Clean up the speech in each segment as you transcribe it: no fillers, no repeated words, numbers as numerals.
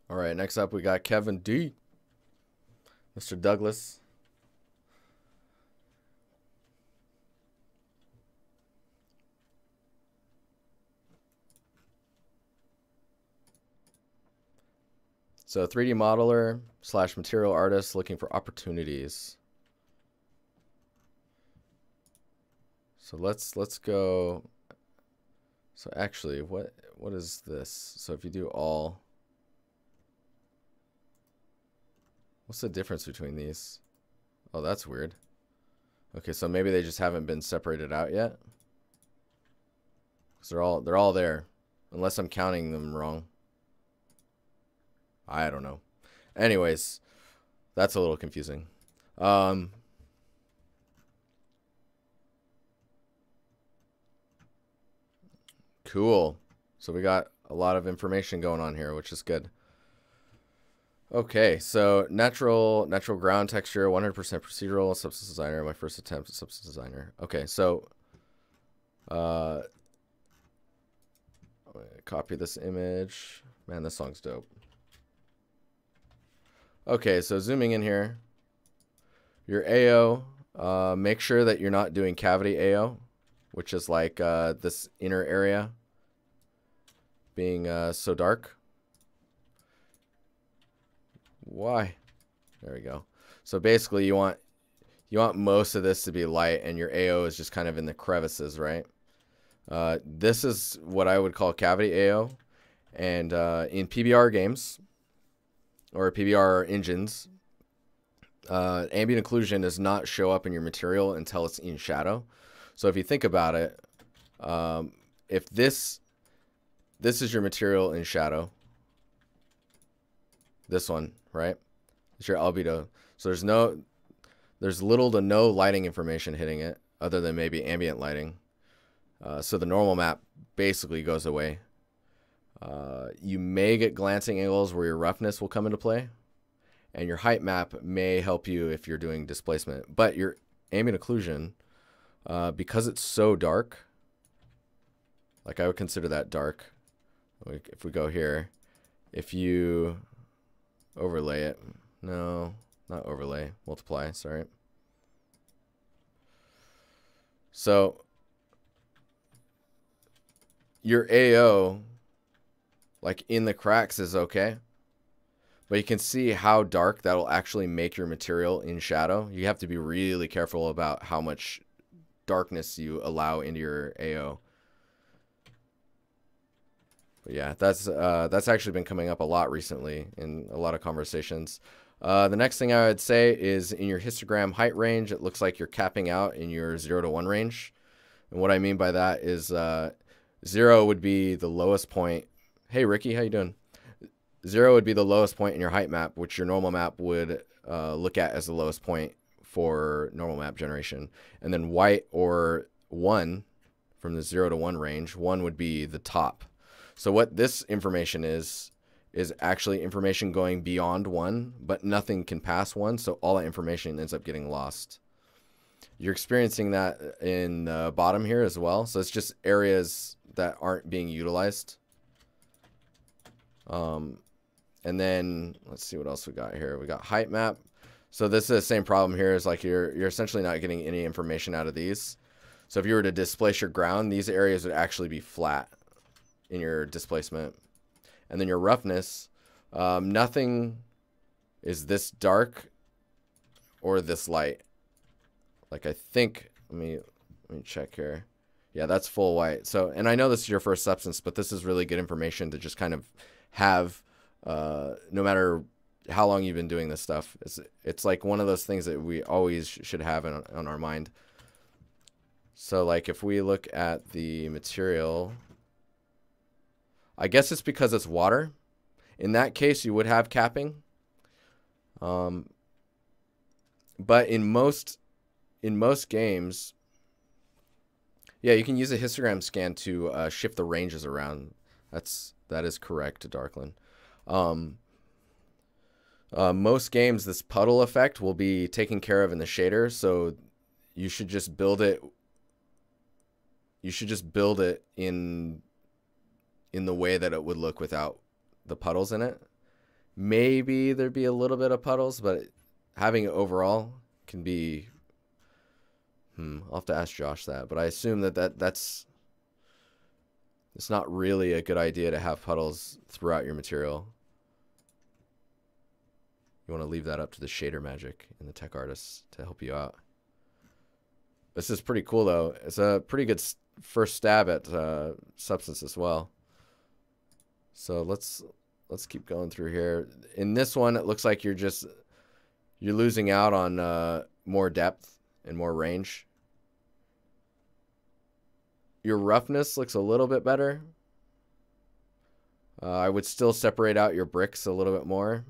All right, next up we got Kevin D. Mr. Douglas. So 3D modeler / material artist looking for opportunities. So let's go. So actually, what is this? So if you do all, what's the difference between these? Oh, that's weird. Okay, so maybe they just haven't been separated out yet. Cause they're all there, unless I'm counting them wrong. I don't know. Anyways, that's a little confusing. Cool. So we got a lot of information going on here, which is good. Okay, so natural ground texture, 100% procedural, substance designer, my first attempt at substance designer. Okay, so copy this image. Man, this song's dope. Okay, so zooming in here, your AO, make sure that you're not doing cavity AO, which is like this inner area being so dark. Why? There we go. So basically you want most of this to be light, and your AO is just kind of in the crevices, right? This is what I would call cavity AO, and in PBR games or PBR engines, ambient occlusion does not show up in your material until it's in shadow. So if you think about it, if this is your material in shadow, this one, right? It's your albedo. So there's little to no lighting information hitting it, other than maybe ambient lighting. So the normal map basically goes away. You may get glancing angles where your roughness will come into play, and your height map may help you if you're doing displacement. But your ambient occlusion, because it's so dark, like I would consider that dark. If we go here, if you overlay it, no, not overlay, multiply, sorry. So your AO, like in the cracks, is okay, but you can see how dark that'll actually make your material in shadow. You have to be really careful about how much darkness you allow into your AO. But yeah, that's actually been coming up a lot recently in a lot of conversations. The next thing I would say is in your histogram height range, it looks like you're capping out in your 0 to 1 range. And what I mean by that is 0 would be the lowest point. Hey, Ricky, how you doing? 0 would be the lowest point in your height map, which your normal map would look at as the lowest point for normal map generation. And then white or 1 from the 0 to 1 range, 1 would be the top. So what this information is actually information going beyond 1, but nothing can pass 1, so all that information ends up getting lost. You're experiencing that in the bottom here as well, so it's just areas that aren't being utilized. And then let's see what else we got here. We got height map. So this is the same problem here, is like you're essentially not getting any information out of these. So if you were to displace your ground, these areas would actually be flat in your displacement. And then your roughness, nothing is this dark or this light. Like I think, let me check here. Yeah, that's full white. So, and I know this is your first substance, but this is really good information to just kind of have, no matter how long you've been doing this stuff. It's like one of those things that we always should have on our mind. So like if we look at the material, I guess it's because it's water. In that case, you would have capping. But in most games, yeah, you can use a histogram scan to shift the ranges around. That is correct, Darkland. Most games, this puddle effect will be taken care of in the shader, so you should just build it. You should just build it in the way that it would look without the puddles in it. maybe there'd be a little bit of puddles, but having it overall can be, I'll have to ask Josh that, but I assume that's it's not really a good idea to have puddles throughout your material. You want to leave that up to the shader magic and the tech artists to help you out. This is pretty cool though. It's a pretty good first stab at substance as well. So let's keep going through here. In this one, it looks like you're losing out on more depth and more range. Your roughness looks a little bit better. I would still separate out your bricks a little bit more,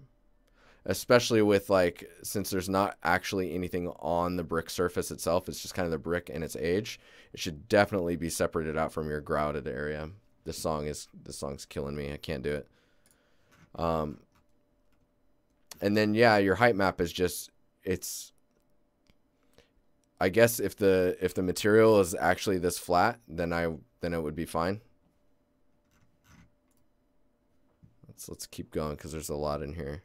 especially with like, since there's not actually anything on the brick surface itself, it's just kind of the brick and its age. It should definitely be separated out from your grouted area. This song's killing me. I can't do it. And then yeah, your height map is just, I guess if the material is actually this flat, then it would be fine. Let's keep going because there's a lot in here.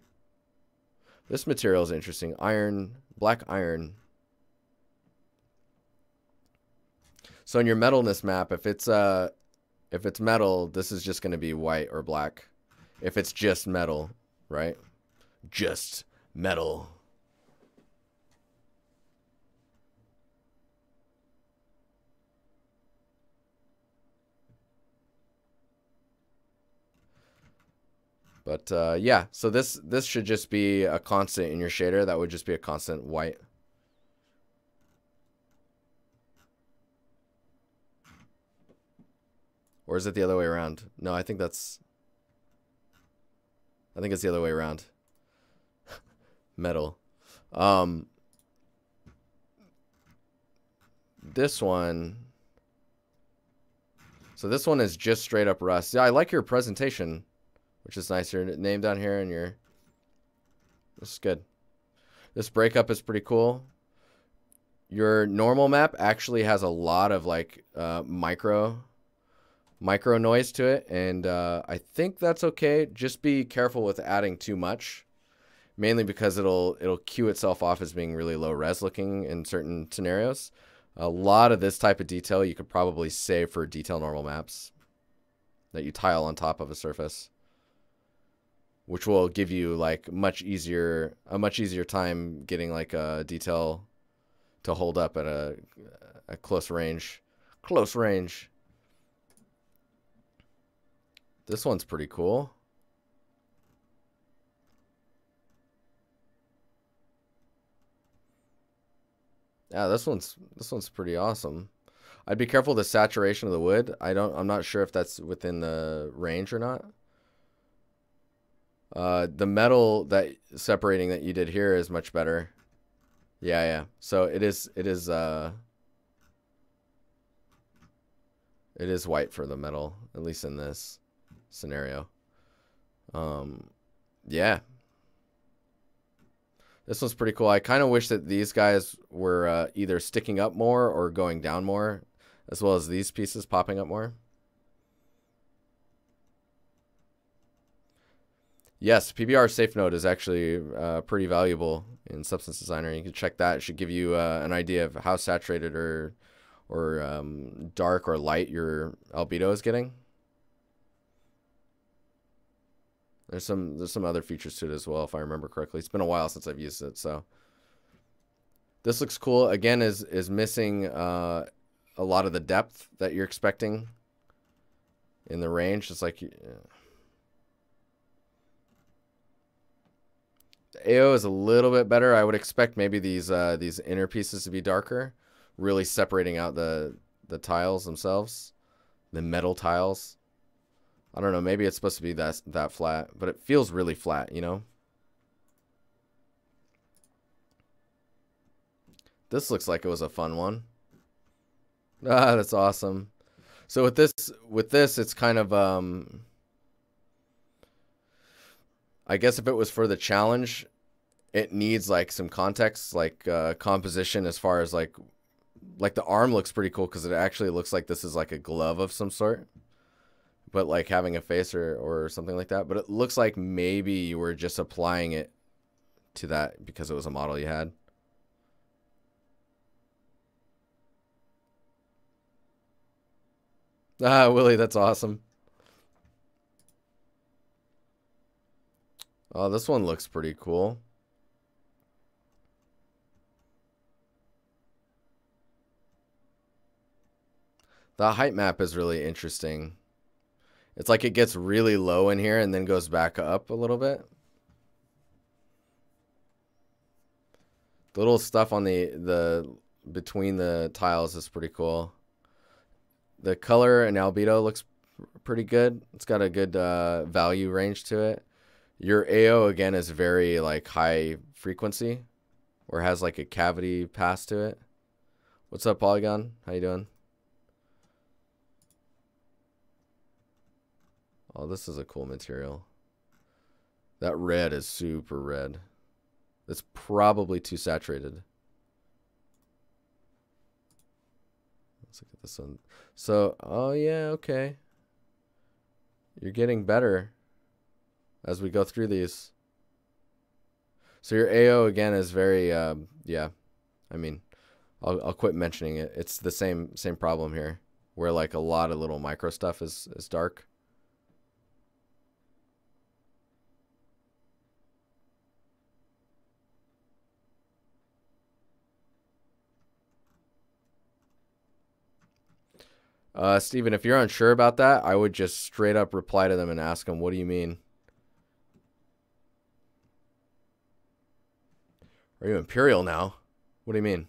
This material is interesting. Iron, black iron. So in your metalness map, if it's metal, this is just going to be white or black. If it's just metal, right? Just metal. But yeah, so this should just be a constant in your shader. That would just be a constant white. Or is it the other way around? No, I think it's the other way around. Metal. This one. So this one is just straight up rust. Yeah, I like your presentation, which is nice. Your name down here and this is good. This breakup is pretty cool. Your normal map actually has a lot of like micro noise to it, and I think that's okay. Just be careful with adding too much, mainly because it'll cue itself off as being really low res looking in certain scenarios. A lot of this type of detail you could probably save for detail normal maps that you tile on top of a surface, which will give you like a much easier time getting like a detail to hold up at a close range. This one's pretty cool. Yeah, this one's pretty awesome. I'd be careful with the saturation of the wood. I'm not sure if that's within the range or not. The metal separating that you did here is much better. Yeah. So it is white for the metal, at least in this scenario. Yeah. This one's pretty cool. I kind of wish that these guys were either sticking up more or going down more, as well as these pieces popping up more. Yes, PBR safe node is actually pretty valuable in Substance Designer. You can check that. It should give you an idea of how saturated or dark or light your albedo is getting. There's some other features to it as well, if I remember correctly. It's been a while since I've used it, so this looks cool. Again, is missing a lot of the depth that you're expecting in the range. It's like the AO is a little bit better. I would expect maybe these inner pieces to be darker, really separating out the tiles themselves, the metal tiles. I don't know, maybe it's supposed to be that flat, but it feels really flat, you know? This looks like it was a fun one. Ah, that's awesome. So with this, it's kind of, I guess if it was for the challenge, it needs like some context, like composition as far as like the arm looks pretty cool because it actually looks like this is like a glove of some sort. but like having a face or something like that. But it looks like maybe you were just applying it to that because it was a model you had. Ah, Willie, that's awesome. Oh, this one looks pretty cool. The height map is really interesting. It's like it gets really low in here and then goes back up a little bit. The little stuff on the between the tiles is pretty cool. The color and albedo looks pretty good. It's got a good value range to it. Your AO again is very like high frequency, or has like a cavity pass to it. What's up, Polygon? How you doing? Oh, this is a cool material. That red is super red. It's probably too saturated. Let's look at this one. So, oh yeah, okay. You're getting better as we go through these. So your AO again is very, yeah. I mean, I'll quit mentioning it. It's the same problem here, where like a lot of little micro stuff is dark. Steven, if you're unsure about that, I would just straight up reply to them and ask them, what do you mean? Are you Imperial now? What do you mean?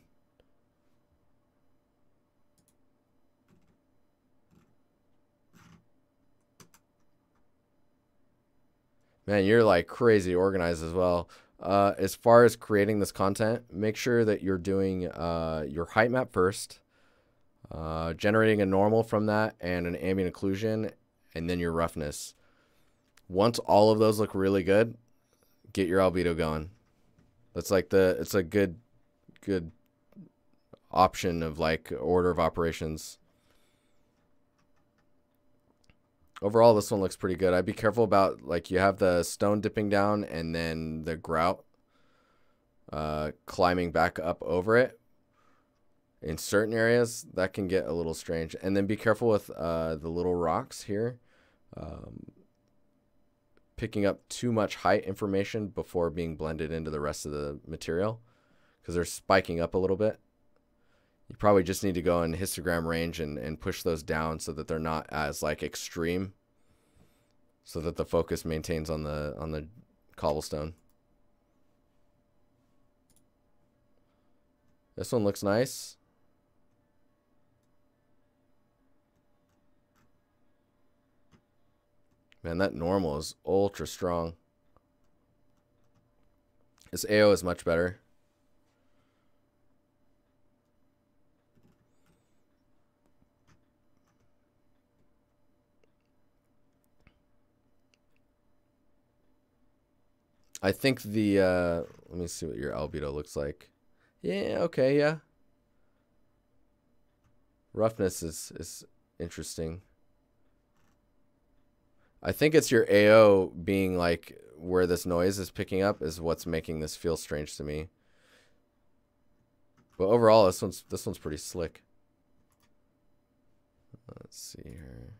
Man, you're like crazy organized as well. As far as creating this content, make sure that you're doing your height map first. Generating a normal from that and an ambient occlusion, and then your roughness. Once all of those look really good, get your albedo going. That's like it's a good option of like order of operations. Overall, this one looks pretty good. I'd be careful about, like, you have the stone dipping down and then the grout climbing back up over it. In certain areas, that can get a little strange. And then be careful with the little rocks here. Picking up too much height information before being blended into the rest of the material, because they're spiking up a little bit. You probably just need to go in histogram range and push those down so that they're not as like extreme, so that the focus maintains on the cobblestone. This one looks nice. Man, that normal is ultra strong. This AO is much better. I think the, let me see what your albedo looks like. Yeah, okay, yeah. Roughness is interesting. I think it's your AO being like where this noise is picking up is what's making this feel strange to me. But overall, this one's pretty slick. Let's see here.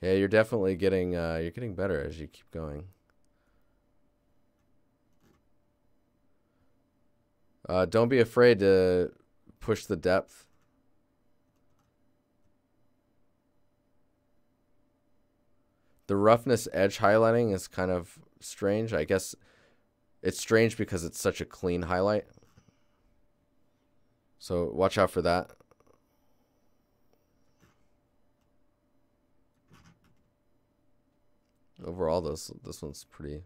Yeah, you're definitely getting better as you keep going. Don't be afraid to push the depth. The roughness edge highlighting is kind of strange. I guess it's strange because it's such a clean highlight. So watch out for that. Overall, this one's pretty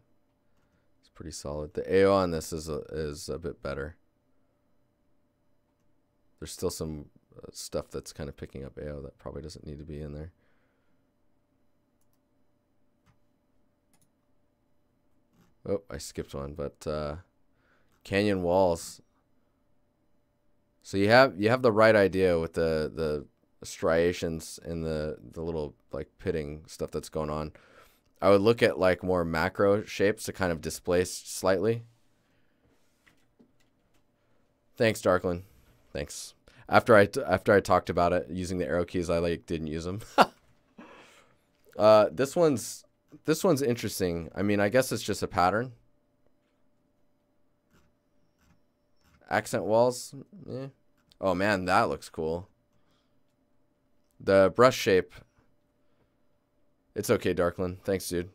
solid. The AO on this is a bit better. There's still some stuff that's kind of picking up AO that probably doesn't need to be in there. Oh, I skipped one, but canyon walls. So you have the right idea with the striations and the little like pitting stuff that's going on. I would look at like more macro shapes to kind of displace slightly. Thanks, Darklin. Thanks. After I talked about it using the arrow keys, I like didn't use them. This one's interesting. I mean, I guess it's just a pattern. Accent walls. Yeah. Oh man, that looks cool. The brush shape. It's okay, Darklin. Thanks, dude.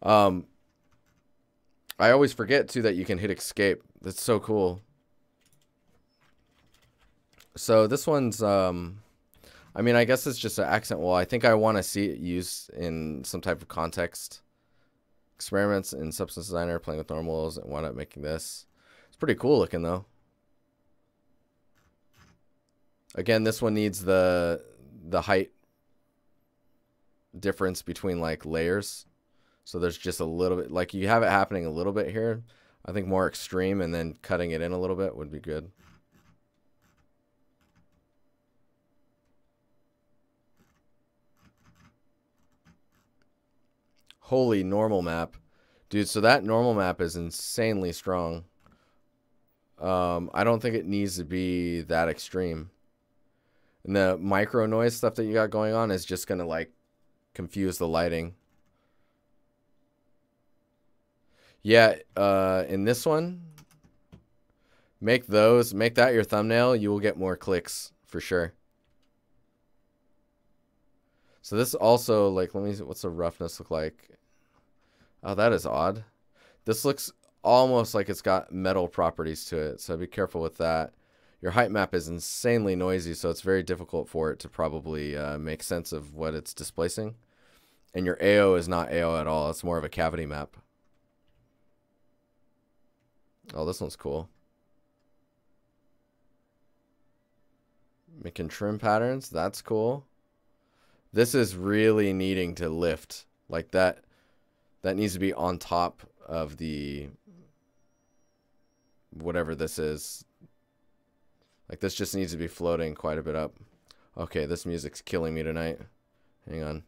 I always forget too that you can hit escape. That's so cool. So this one's I mean, I guess it's just an accent wall. I think I want to see it used in some type of context. Experiments in Substance Designer, playing with normals, and wound up making this. It's pretty cool looking though. Again, this one needs the height difference between like layers. So there's just a little bit, like you have it happening a little bit here. I think more extreme, and then cutting it in a little bit would be good. Holy normal map. Dude, so that normal map is insanely strong. I don't think it needs to be that extreme. And the micro noise stuff that you got going on is just going to like confuse the lighting. Yeah, in this one, make that your thumbnail. You will get more clicks for sure. So this also, like, let me see, what's the roughness look like? Oh, that is odd. This looks almost like it's got metal properties to it, so be careful with that. Your height map is insanely noisy, so it's very difficult for it to probably make sense of what it's displacing. And your AO is not AO at all. It's more of a cavity map. Oh, this one's cool. Making trim patterns. That's cool. This is really needing to lift. Like that needs to be on top of the whatever this is. Like this just needs to be floating quite a bit up. Okay, this music's killing me tonight. Hang on.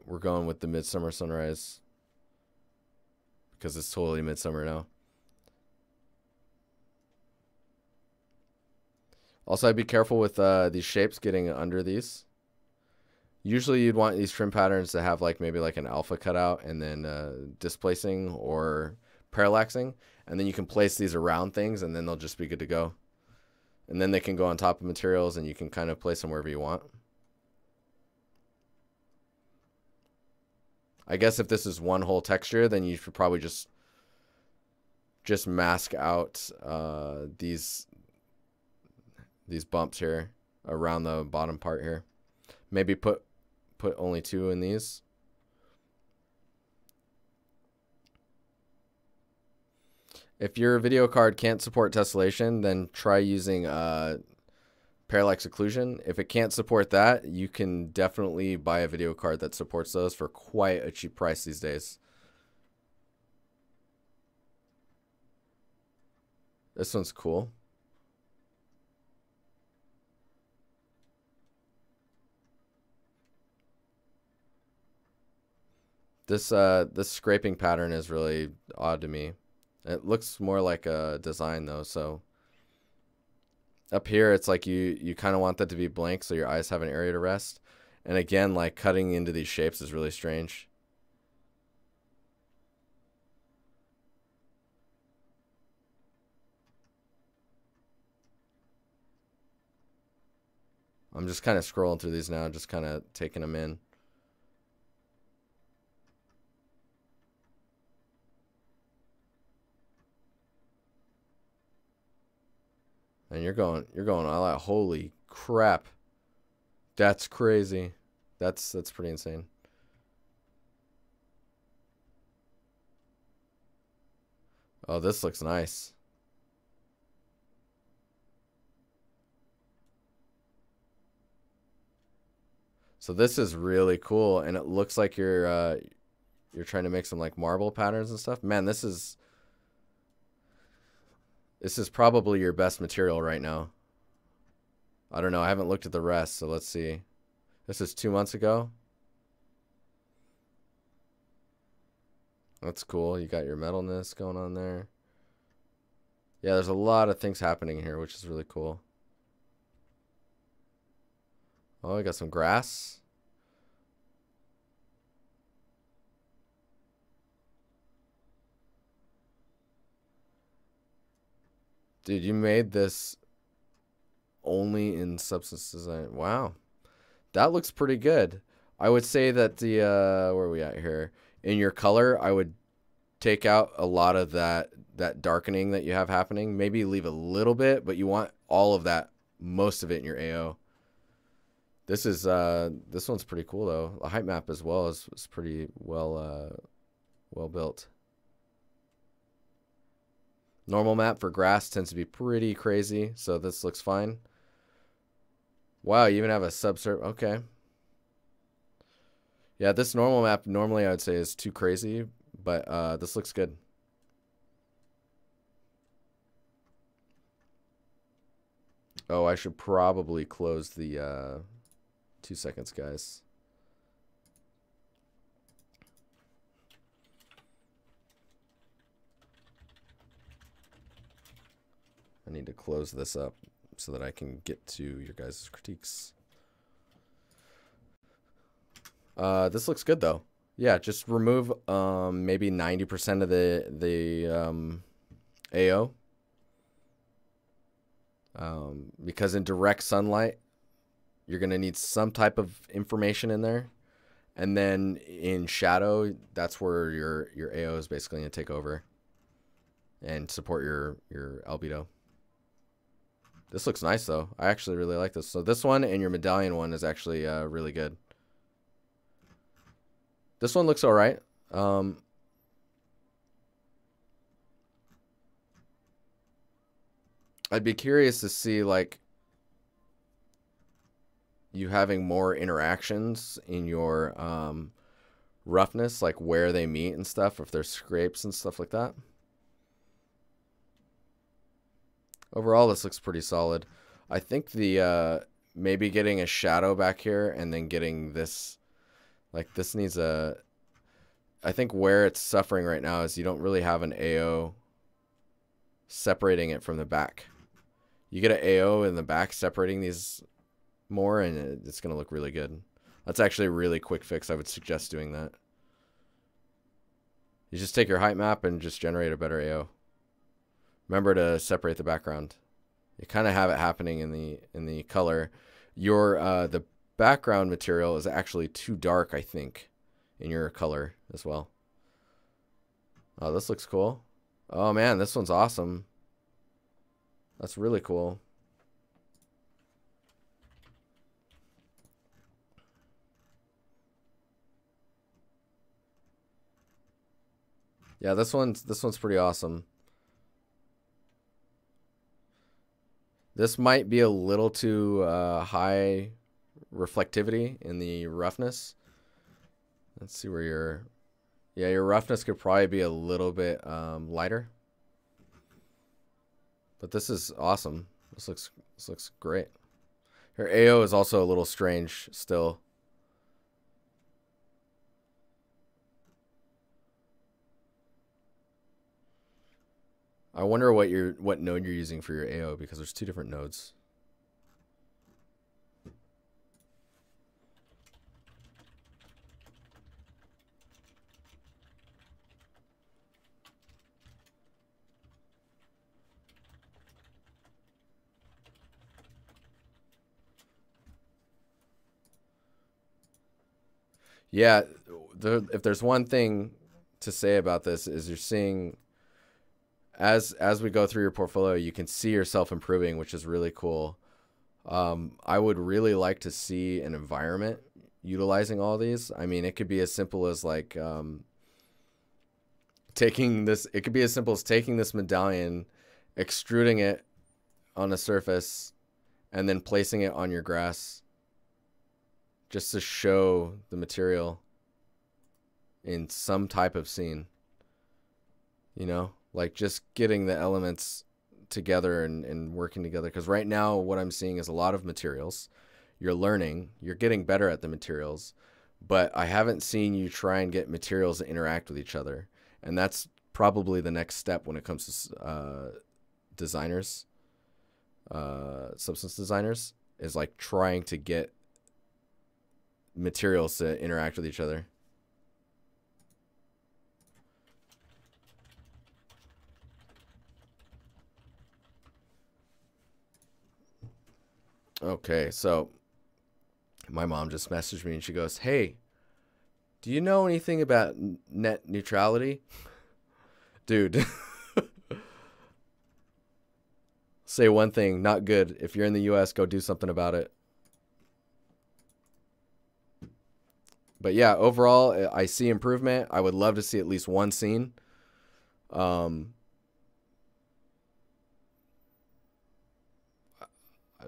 We're going with the Midsummer Sunrise. Because it's totally midsummer now. Also, I'd be careful with these shapes getting under these. Usually you'd want these trim patterns to have like maybe like an alpha cutout and then displacing or parallaxing. And then you can place these around things and then they'll just be good to go. And then they can go on top of materials and you can kind of place them wherever you want. I guess if this is one whole texture, then you should probably just mask out these bumps here around the bottom part here. Maybe put only 2 in these. If your video card can't support tessellation, then try using parallax occlusion. If it can't support that, you can definitely buy a video card that supports those for quite a cheap price these days. This one's cool. This scraping pattern is really odd to me. It looks more like a design though, so up here it's like you kind of want that to be blank so your eyes have an area to rest. And again, like cutting into these shapes is really strange. I'm just kind of scrolling through these now, just kind of taking them in. And you're going all out. Holy crap. That's crazy. That's pretty insane. Oh, this looks nice. So this is really cool, and it looks like you're trying to make some like marble patterns and stuff. Man, this is This is probably your best material right now. I don't know. I haven't looked at the rest, so let's see. This is 2 months ago. That's cool. You got your metalness going on there. Yeah, there's a lot of things happening here, which is really cool. Oh, I got some grass. Dude, you made this only in substance design. Wow. That looks pretty good. I would say that the, where are we at here? In your color, I would take out a lot of that darkening that you have happening. Maybe leave a little bit, but you want all of that, most of it in your AO. This is, this one's pretty cool though. The height map as well is pretty well built. Normal map for grass tends to be pretty crazy, so this looks fine. Wow, you even have a subsurf. Okay. Yeah, this normal map normally I would say is too crazy, but this looks good. Oh, I should probably close the 2 seconds, guys. I need to close this up so that I can get to your guys' critiques. This looks good though. Yeah, just remove maybe 90% of the AO. Because in direct sunlight, you're gonna need some type of information in there. And then in shadow, that's where your AO is basically gonna take over and support your albedo. This looks nice though. I actually really like this. So this one and your medallion one is actually really good. This one looks all right. I'd be curious to see like you having more interactions in your roughness, like where they meet and stuff, if there's scrapes and stuff like that. Overall, this looks pretty solid. I think the maybe getting a shadow back here and then getting this, like this needs a, I think where it's suffering right now is you don't really have an AO separating it from the back. You get an AO in the back separating these more and it's going to look really good. That's actually a really quick fix. I would suggest doing that. You just take your height map and just generate a better AO. Remember to separate the background. You kind of have it happening in the color. Your the background material is actually too dark, I think, in your color as well. Oh, this looks cool. Oh man, this one's awesome. That's really cool. Yeah, this one's pretty awesome. This might be a little too high reflectivity in the roughness. Let's see where your roughness could probably be a little bit lighter. But this is awesome. This looks great. Her AO is also a little strange still. I wonder what node you're using for your AO because there's two different nodes. Yeah, if there's one thing to say about this is you're seeing as we go through your portfolio, you can see yourself improving, which is really cool. I would really like to see an environment utilizing all these. I mean, it could be as simple as like taking this. It could be as simple as taking this medallion, extruding it on a surface, and then placing it on your grass, just to show the material in some type of scene. You know, like just getting the elements together and working together. Because right now what I'm seeing is a lot of materials. You're learning, you're getting better at the materials, but I haven't seen you try and get materials to interact with each other. And that's probably the next step when it comes to designers, substance designers, is like trying to get materials to interact with each other. Okay, so my mom just messaged me and she goes, "Hey, do you know anything about net neutrality?" Dude. Say one thing, not good. If you're in the US, go do something about it. But yeah, overall, I see improvement. I would love to see at least one scene.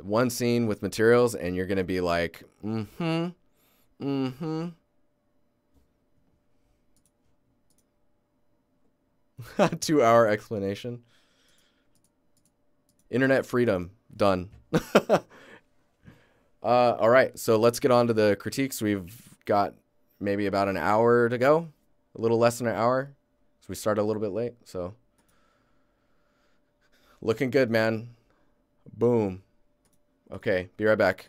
One scene with materials, and you're going to be like, mm-hmm, mm-hmm. 2-hour explanation. Internet freedom. Done. All right, so let's get on to the critiques. We've got maybe about an hour to go. A little less than an hour. So we started a little bit late, so. Looking good, man. Boom. Okay, be right back.